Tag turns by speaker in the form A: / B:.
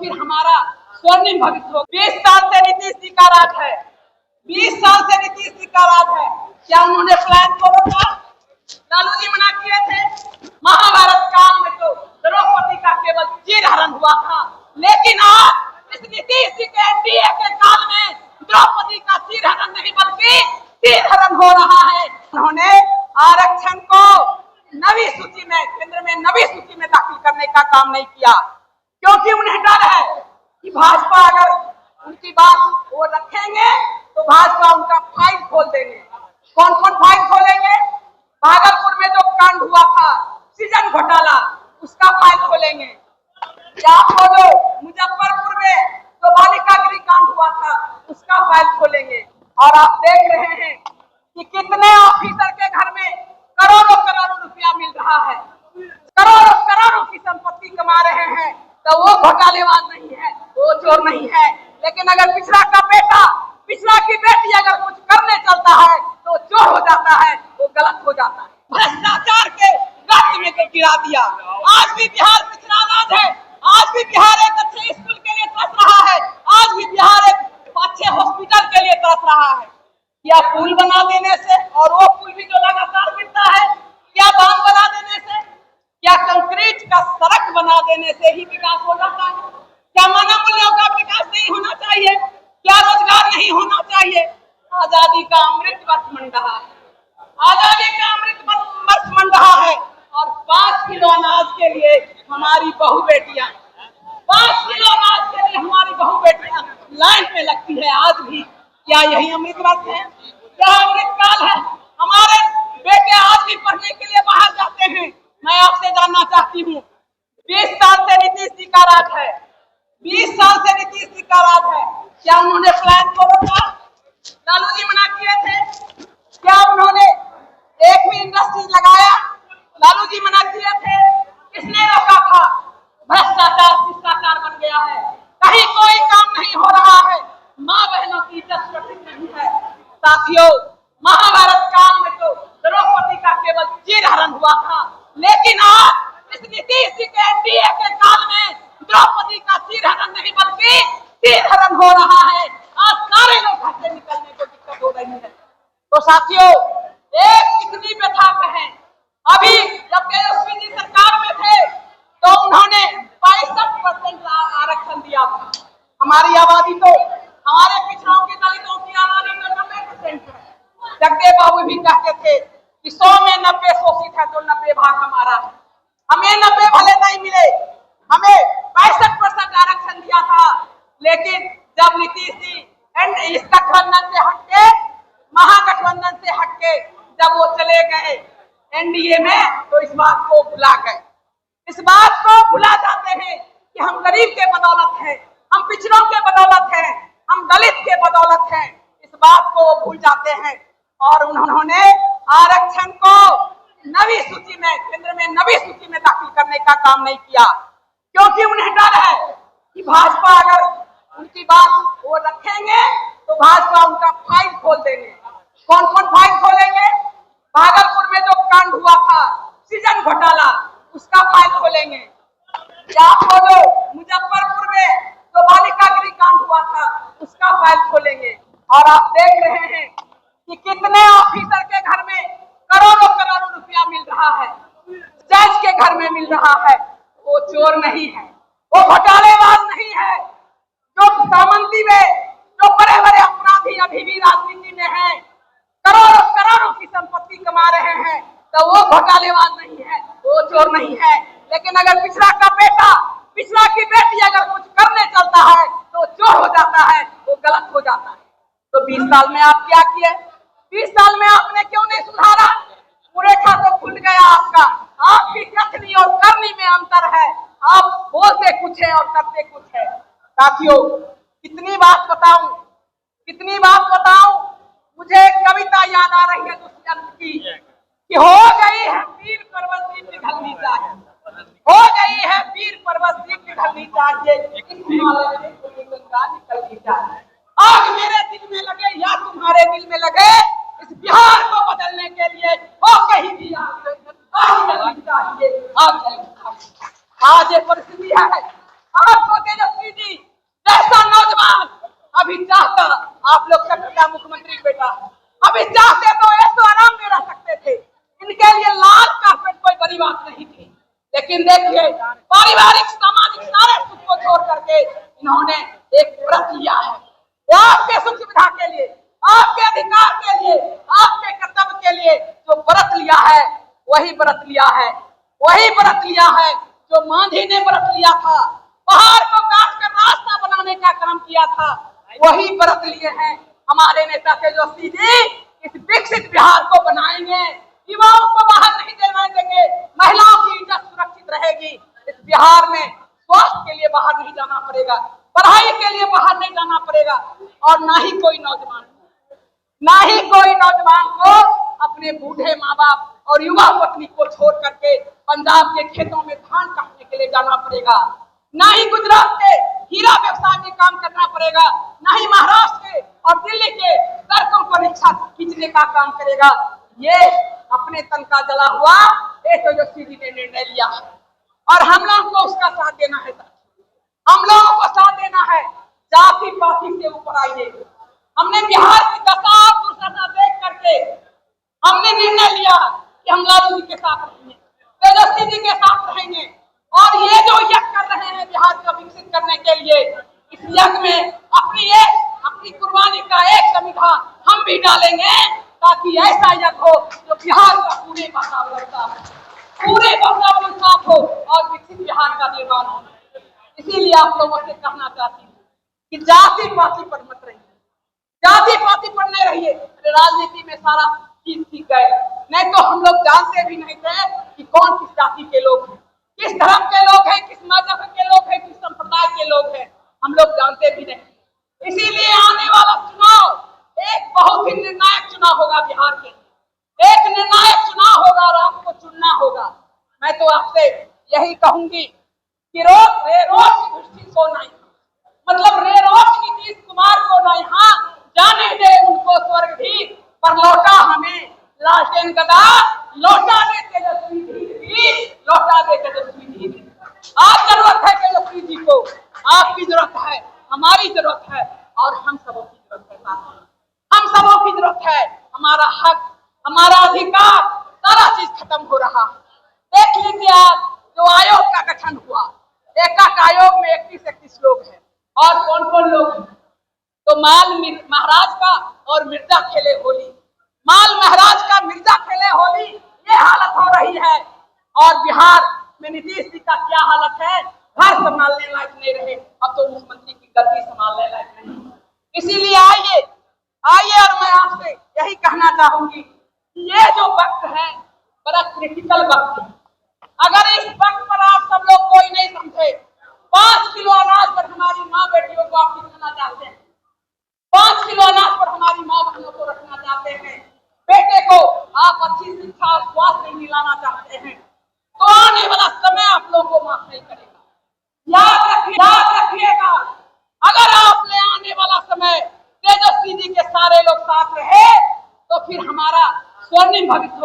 A: फिर हमारा स्वर्णिम भविष्य हो। 20 साल से नीतीश जी का राज है, 20 साल से नीतीश जी का राज है। क्या उन्होंने प्लान को रोका? लालू जी मना किए थे। महाभारत काल में तो द्रौपदी का केवल चीरहरण हुआ था, लेकिन आज इस नीतीश जी के एनडीए के काल में द्रौपदी का चीरहरण नहीं बल्कि चीरहरण हो रहा है। उन्होंने आरक्षण को नवी सूची में, केंद्र में नवी सूची में दाखिल करने का काम नहीं किया, क्योंकि उन्हें डर है कि भाजपा अगर उनकी बात वो रखेंगे तो भाजपा उनका फाइल खोल देंगे। कौन कौन फाइल खोलेंगे? भागलपुर में जो कांड हुआ था, सृजन घोटाला, उसका फाइल खोलेंगे। या खोलो मुजफ्फरपुर में जो बालिका गृह कांड हुआ था, उसका फाइल खोलेंगे। और आप देख रहे हैं कि कितने ऑफिसर के घर में करोड़ों करोड़ों रुपया मिल रहा है, करोड़ों करोड़ों की संपत्ति कमा रहे हैं। तो वो घोटालेबाज नहीं है, वो चोर नहीं है। लेकिन अगर पिछड़ा का बेटा, पिछड़ा की बेटी अगर कुछ करने चलता है तो चोर हो जाता है, वो गलत हो जाता है। भ्रष्टाचार के गड्ढे में तो गिरा दिया। आज भी बिहार पिछड़ा राज्य है, आज भी बिहार एक अच्छे स्कूल के लिए तरस रहा है, आज भी बिहार एक अच्छे हॉस्पिटल के लिए तरस रहा है। क्या पुल बना देने से, और वो पुल भी जो लगातार गिरता है, क्या बांध बना देने से, क्या कंक्रीट का सड़क बना देने से ही विकास हो जाता है? क्या मानव मूल्यों का विकास नहीं होना चाहिए? क्या रोजगार नहीं होना चाहिए? आजादी का अमृत वर्ष मन रहा है, आजादी का अमृत वर्ष मन रहा है, और 5 किलो अनाज के लिए हमारी बहू बेटियां, 5 किलो अनाज के लिए हमारी बहू बेटियां लाइन में लगती है आज भी। क्या यही अमृत वर्ष है? क्या अमृत काल है? हमारे बेटे आज भी पढ़ने के लिए बाहर जाते हैं। मैं आपसे जानना चाहती हूँ, 20 साल से नीतीश जी का राज है, 20 साल से नीतीश जी का राज है। क्या उन्होंने प्लान को रोका? लालू जी मना किए थे। क्या उन्होंने एक भी इंडस्ट्री लगाया? लालू जी मना किए थे। किसने रोका था? भ्रष्टाचार शिष्टाचार बन गया है, कहीं कोई काम नहीं हो रहा है, माँ बहनों की इज्जत सुरक्षित नहीं है। साथियों, महाभारत काल में तो द्रौपदी का केवल चीरहरण हुआ था, लेकिन आज इस नीतीश जी के एनडीए के काल में द्रौपदी का चीरहरण नहीं बल्कि चीरहरण हो रहा है। आज सारे लोग घर से निकलने को दिक्कत हो रही है। तो साथियों, एक कितनी व्यथा कहें, अभी जब तेजस्वी जी सरकार में थे तो उन्होंने 62% आरक्षण दिया था। हमारी आबादी तो, हमारे पिछड़ों की, दलितों की आबादी तो 90% है। जगदेव बाबू भी कहते थे कि 100 में 90 शोषित है तो 90 भाग हमारा है। हमें 90 भले नहीं मिले, हमें 65% आरक्षण दिया था, लेकिन जब नीतीश जी इस गठबंधन से हटके, महागठबंधन से हटके जब वो चले गए एनडीए में, तो इस बात को भुला गए। इस बात को भुला जाते हैं कि हम गरीब के बदौलत हैं, हम पिछड़ों के बदौलत हैं, हम दलित के बदौलत हैं। इस बात को भूल जाते हैं, और उन्होंने आरक्षण को नवी सूची में, केंद्र में नवी सूची में दाखिल करने का काम नहीं किया, क्योंकि उन्हें डर है कि भाजपा अगर उनकी बात वो रखेंगे तो भाजपा उनका फाइल खोल देंगे। कौन कौन फाइल खोलेंगे? भागलपुर में जो कांड हुआ था, सृजन घोटाला, उसका फाइल खोलेंगे। या खोलो मुजफ्फरपुर में जो बालिका गृह कांड हुआ था, उसका फाइल खोलेंगे। और आप देख रहे हैं कि कितने ऑफिसर के घर में करोड़ों करोड़ों रुपया मिल रहा है, जज के घर में मिल रहा है। वो चोर नहीं है, वो घोटालेबाज नहीं है। जो सामंती में जो बड़े बड़े अपराधी अभी भी राजनीति में हैं, करोड़ों करोड़ों की संपत्ति कमा रहे हैं, तो वो घोटालेबाज नहीं है, वो चोर नहीं है। लेकिन अगर पिछड़ा का बेटा, पिछड़ा की बेटी अगर कुछ करने चलता है तो चोर हो जाता है, वो गलत हो जाता है। तो 20 साल में आप क्या किए? 20 साल में आपने क्यों नहीं सुधारा? मुरेठा तो खुल गया आपका। आपकी कथनी और करनी में अंतर है, आप बोलते कुछ है और करते कुछ है। साथियों, कितनी बात बताऊं, कितनी बात बताऊं। मुझे एक कविता याद आ रही है दुष्यंत की, कि हो गई है वीर पर्वत सी पिघलनी चाहिए, हो गई है वीर पर्वत सी पिघलनी चाहिए, इस हिमालय से कोई गंगा निकलनी चाहिए। आग मेरे दिल में लगे या तुम्हारे दिल में लगे, इस बिहार को बदलने के लिए हो कहीं भी आग जलनी चाहिए। आज ये परिस्थिति है, आपको तेजस्वी जी आप लोग का मुख्यमंत्री बेटा, अभी चाहते तो ऐसा आराम में रह सकते थे, इनके लिए लाल कार्पेट कोई बड़ी बात नहीं थी। लेकिन देखिए, पारिवारिक सामाजिक सारे सुख को छोड़ करके इन्होंने एक व्रत लिया है। वो आपके सुख सुविधा के लिए, आपके अधिकार के लिए, आपके कर्तव्य के लिए जो व्रत लिया है, वही व्रत लिया है, वही व्रत लिया है जो मांझी ने व्रत लिया था, पहाड़ को काट कर रास्ता बनाने का काम किया था। वही व्रत लिए हैं हमारे नेता तेजस्वी जी। इस विकसित बिहार को बनाएंगे, युवाओं को बाहर नहीं जाने देंगे, महिलाओं की इज्जत सुरक्षित रहेगी। इस बिहार में स्वास्थ्य के लिए बाहर नहीं जाना पड़ेगा, पढ़ाई के लिए बाहर नहीं जाना पड़ेगा, और ना ही कोई नौजवान को अपने बूढ़े माँ बाप और युवा पत्नी को छोड़ करके पंजाब के खेतों में धान काटने के लिए जाना पड़ेगा, ना ही गुजरात के हीरा व्यवसाय में काम करना पड़ेगा, ना ही महाराष्ट्र के और दिल्ली के सड़कों पर रिक्शा खींचने का काम करेगा। ये अपने तन का जला हुआ तेजस्वी जी ने निर्णय लिया है और हम लोगों को उसका साथ देना है। हम लोगों को साथ देना है। जाति पाति से ऊपर आइए। हमने बिहार की दशा और दुर्दशा देख करके हमने निर्णय लिया कि हम लालू जी के साथ रहेंगे, तेजस्वी जी के साथ रहेंगे, और ये जो यज्ञ कर रहे हैं बिहार को विकसित करने के लिए, इस यज्ञ में अपनी कुर्बानी का एक समीक्षा हम भी डालेंगे, ताकि ऐसा यज्ञ हो जो बिहार का पूरे वातावरण साफ हो और विकसित बिहार का निर्माण हो। इसीलिए आप लोगों से कहना चाहती हूँ कि जाति पाति पर मत रहिए, जाति पाति पर नहीं रहिए। राजनीति में सारा चीज सीख गए, नहीं तो हम लोग जानते भी नहीं थे कि कौन किस जाति के लोग हैं, किस धर्म के लोग हैं, किस मजहब के लोग हैं, किस संप्रदाय के लोग हैं, हम लोग जानते भी नहीं। इसीलिए आने वाला चुनाव एक बहुत ही निर्णायक चुनाव होगा बिहार के, एक निर्णायक चुनाव होगा और आपको चुनना होगा। मैं तो आपसे यही कहूंगी कि रोज की दृष्टि को नहीं, मतलब रोज नीतीश कुमार को नहीं, हाँ जाने दे उनको स्वर्ग भी, पर लौटा हमें लालटेन गदा, लौटा दे तेजस्वी जी, लौटा दे तेजस्वी जी। आज जरूरत है तेजस्वी जी को, आपकी जरूरत है, हमारी जरूरत है, और हम सबों की जरूरत है। हम सबों की जरूरत है। हमारा हक, हमारा अधिकार, सारा चीज खत्म हो रहा। देख लीजिए आप, जो आयोग का गठन हुआ, एकाक आयोग में 31 लोग हैं, और कौन कौन लोग हैं? तो माल महाराज का और मिर्जा खेले होली, माल महाराज का मिर्जा खेले होली, ये हालत हो रही है। और बिहार में नीतीश जी का क्या हालत है, घर संभालने लायक नहीं रहे, अब तो मुख्यमंत्री की गद्दी संभालने लायक नहीं। इसीलिए आइए, और मैं आपसे यही कहना चाहूंगी कि ये जो वक्त है बड़ा क्रिटिकल वक्त है। अगर इस वक्त पर आप सब लोग कोई नहीं समझे, 5 किलो अनाज पर हमारी माँ बेटियों को आप खिलाना चाहते हैं, 5 किलो अनाज पर हमारी माँ बहनों को रखना चाहते हैं, बेटे को आप अच्छी शिक्षा और स्वास्थ्य नहीं दिलाना चाहते हैं, तो आने वाला समय आप लोगों को माफ नहीं करेगा। याद रखिएगा, अगर आपने आने वाला समय तेजस्वी जी के सारे लोग साथ रहे तो फिर हमारा स्वर्णिम भविष्य